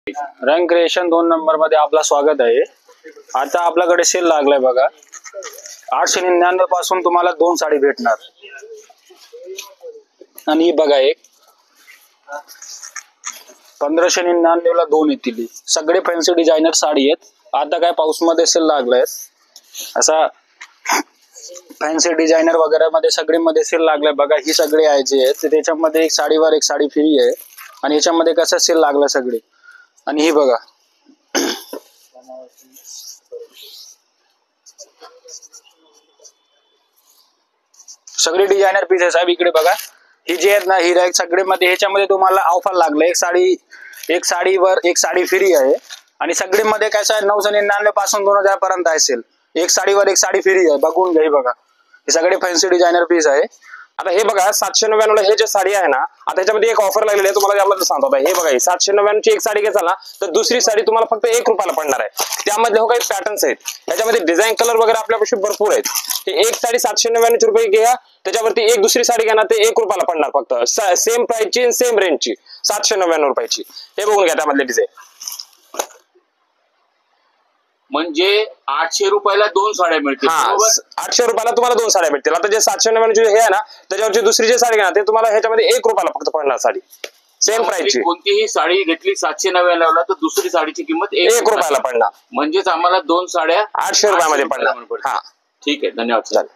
रंग creation 2 number मध्ये आपला स्वागत आहे। आता आपल्याकडे सेल लागलाय बघा। 899 पासून तुम्हाला 2 साडी भेटणार आणि ही बघा एक 1599 ला 2 येतील। सगळे फॅन्सी डिझायनर साडी आहेत। आता काय पाऊस मध्ये सेल लागलाय असा फॅन्सी डिझायनर वगैरे मध्ये सगळे मध्ये सेल लागलाय बघा। ही सगळे आहे जे आहेत त्याच्यामध्ये एक साडीवर एक साडी फ्री आहे आणि याच्यामध्ये कसं सेल लागला सगळे। आणि ही बघा सगळे डिझायनर पीस आहे साहेब। इकडे बघा ही जी आहेत ना ही रॅक सगळे मध्ये ह्याच्यामध्ये तुम्हाला ऑफर लागलं एक साडीवर एक साडी फ्री आहे आणि सगळे मध्ये कसं आहे 999 पासून 2000 पर्यंत आहे सेल। एक साडीवर एक साडी फ्री आहे बघून घ्या। बघा हे सगळे फॅन्सी डिझायनर पीस आहे। आता हे बघा 799 ला हे जे साडी आहे ना आता याच्यामध्ये एक ऑफर लागलेली आहे तुम्हाला याबद्दल सांगतो। आता हे बघा 799 ची एक साडी घेताल ना तर दुसरी साडी तुम्हाला फक्त 1 रुपयाला पडणार आहे। त्यामध्ये हो काही पॅटर्न्स आहेत याच्यामध्ये डिझाइन कलर वगैरे आपल्यापाशी भरपूर आहेत। हे एक साडी 799 रुपये घ्या त्याच्यावरती एक दुसरी साडी घ्या ना ते 1 रुपयाला पडणार फक्त सेम प्राइसची सेम रेंजची 799 रुपयाची। हे बघून घ्या त्यामधले डिझाइन। म्हणजे 800 रुपयाला 2 साड्या मिळतील। 800 रुपयाला तुम्हाला 2 साड्या भेटतील। आता जे 799 हे आहे ना त्याच्यावरची दुसरी जी साडी घ्या ते तुम्हाला ह्याच्यामध्ये 1 रुपयाला फक्त पडणार साडी सेम प्राइसची। कोणतीही साडी घेतली 799 ला तर दुसरी साडीची किंमत 1 रुपयाला पडणार म्हणजेच आम्हाला 2 साड्या 800 रुपयामध्ये पडणार। ठीक आहे, धन्यवाद।